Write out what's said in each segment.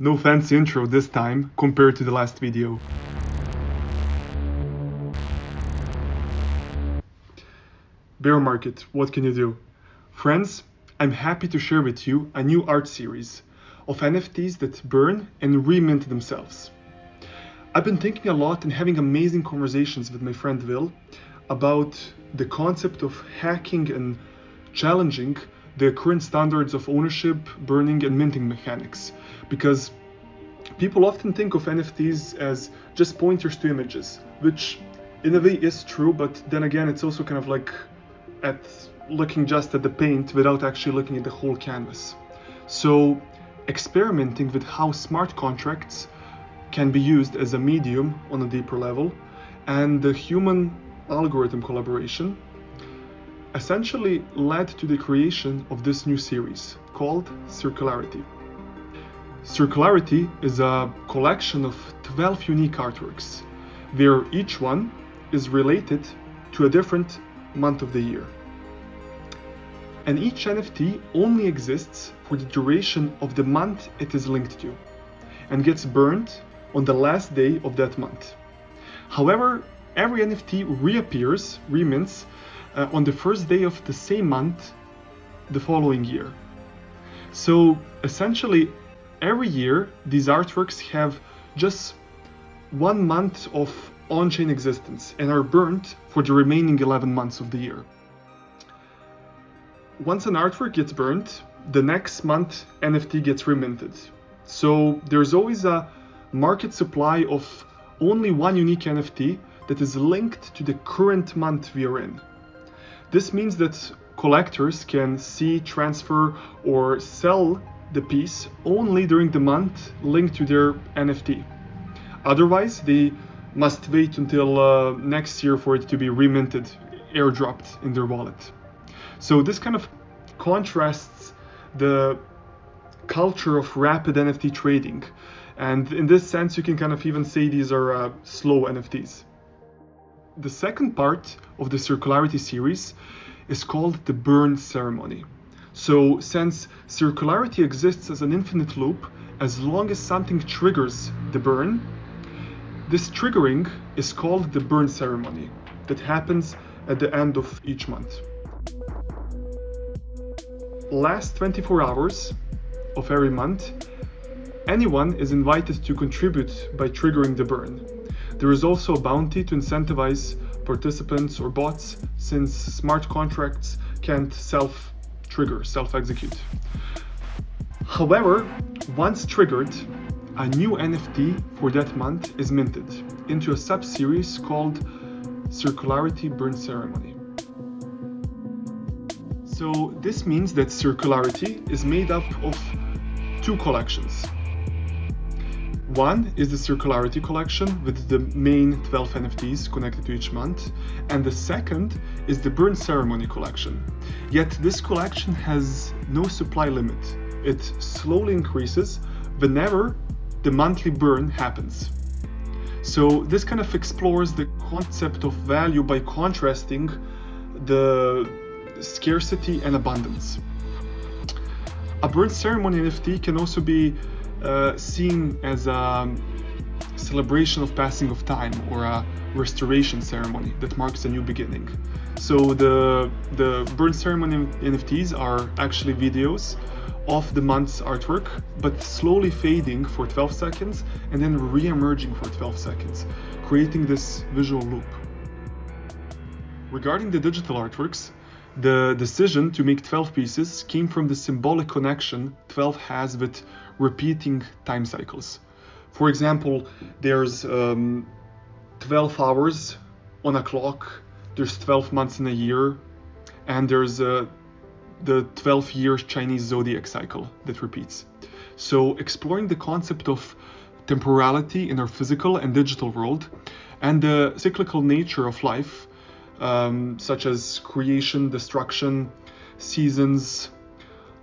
No fancy intro this time compared to the last video. Bear market, what can you do? Friends, I'm happy to share with you a new art series of NFTs that burn and remint themselves. I've been thinking a lot and having amazing conversations with my friend Will about the concept of hacking and challenging the current standards of ownership, burning, and minting mechanics. Because people often think of NFTs as just pointers to images, which in a way is true, but then again, it's also kind of like looking just at the paint without actually looking at the whole canvas. So experimenting with how smart contracts can be used as a medium on a deeper level, and the human algorithm collaboration essentially led to the creation of this new series called Circularity. Circularity is a collection of 12 unique artworks, where each one is related to a different month of the year. And each NFT only exists for the duration of the month it is linked to, and gets burned on the last day of that month. However, every NFT reappears, remints, on the first day of the same month the following year. So essentially, every year these artworks have just 1 month of on-chain existence and are burnt for the remaining 11 months of the year. Once an artwork gets burnt, the next month NFT gets reminted. So there's always a market supply of only one unique NFT that is linked to the current month we are in. This means that collectors can see, transfer, or sell the piece only during the month linked to their NFT. Otherwise, they must wait until next year for it to be reminted, airdropped in their wallet. So this kind of contrasts the culture of rapid NFT trading. And in this sense, you can kind of even say these are slow NFTs. The second part of the Circularity series is called the burn ceremony. So since Circularity exists as an infinite loop, as long as something triggers the burn, this triggering is called the burn ceremony that happens at the end of each month. Last 24 hours of every month, anyone is invited to contribute by triggering the burn. There is also a bounty to incentivize participants or bots, since smart contracts can't self-trigger, self-execute. However, once triggered, a new NFT for that month is minted into a sub-series called Circularity Burn Ceremony. So this means that Circularity is made up of two collections. One is the Circularity collection with the main 12 NFTs connected to each month, and the second is the Burn Ceremony collection. Yet this collection has no supply limit. It slowly increases whenever the monthly burn happens. So this kind of explores the concept of value by contrasting the scarcity and abundance. A Burn Ceremony NFT can also be seen as a celebration of passing of time or a restoration ceremony that marks a new beginning. So the Burn Ceremony NFTs are actually videos of the month's artwork, but slowly fading for 12 seconds and then re-emerging for 12 seconds, creating this visual loop. Regarding the digital artworks, the decision to make 12 pieces came from the symbolic connection 12 has with repeating time cycles. For example, there's 12 hours on a clock, there's 12 months in a year, and there's the 12 years Chinese zodiac cycle that repeats. So exploring the concept of temporality in our physical and digital world, and the cyclical nature of life, such as creation, destruction, seasons,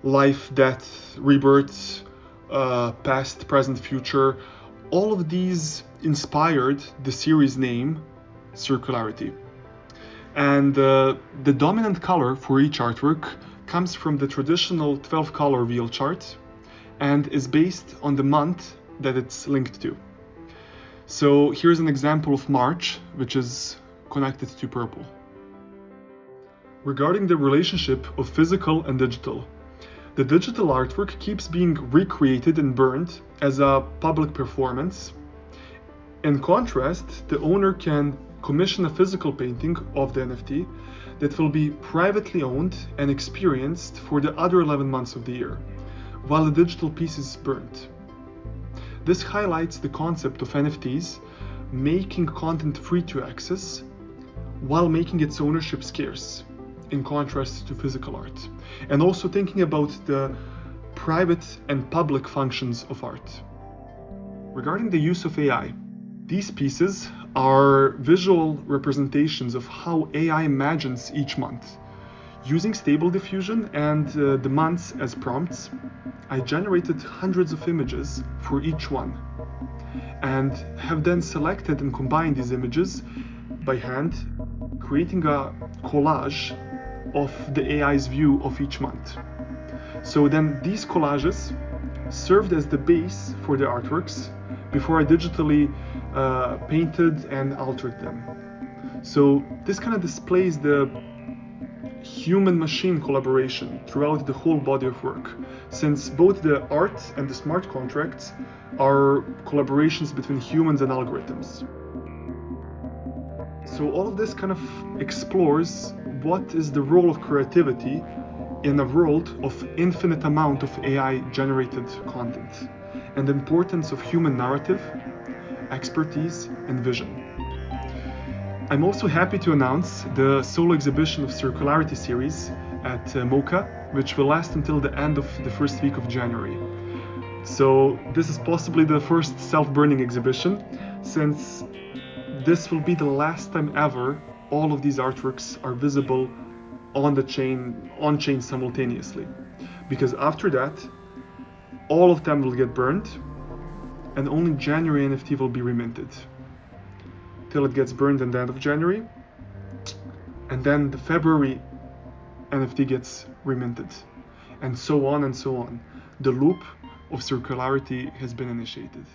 life, death, rebirth, past, present, future, all of these inspired the series name Circularity. And the dominant color for each artwork comes from the traditional 12 color wheel chart, and is based on the month that it's linked to. So here's an example of March, which is connected to purple. Regarding the relationship of physical and digital, the digital artwork keeps being recreated and burned as a public performance. In contrast, the owner can commission a physical painting of the NFT that will be privately owned and experienced for the other 11 months of the year, while the digital piece is burnt. This highlights the concept of NFTs making content free to access while making its ownership scarce, in contrast to physical art, and also thinking about the private and public functions of art. Regarding the use of AI, these pieces are visual representations of how AI imagines each month. Using Stable Diffusion and the months as prompts, I generated hundreds of images for each one, and have then selected and combined these images by hand, creating a collage of the AI's view of each month. So then these collages served as the base for the artworks before I digitally painted and altered them. So this kind of displays the human-machine collaboration throughout the whole body of work, since both the art and the smart contracts are collaborations between humans and algorithms. So all of this kind of explores what is the role of creativity in a world of infinite amount of AI-generated content, and the importance of human narrative, expertise, and vision. I'm also happy to announce the solo exhibition of Circularity series at Mocha, which will last until the end of the first week of January. So this is possibly the first self-burning exhibition, since this will be the last time ever all of these artworks are visible on-chain simultaneously. Because after that, all of them will get burned, and only January NFT will be reminted. Till it gets burned at the end of January, and then the February NFT gets reminted, and so on and so on. The loop of circularity has been initiated.